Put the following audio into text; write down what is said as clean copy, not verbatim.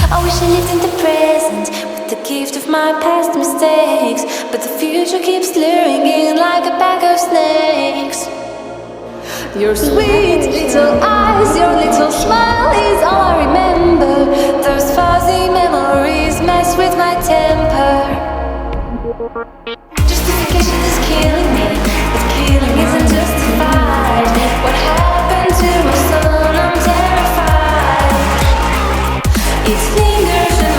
I wish I lived in the present with the gift of my past mistakes, but the future keeps luring in like a pack of snakes. Your sweet little eyes, your little smile is all I remember. Those fuzzy memories mess with my temper. Justification is killing me, but killing isn't justified. What happened to my son? I'm terrified. It lingers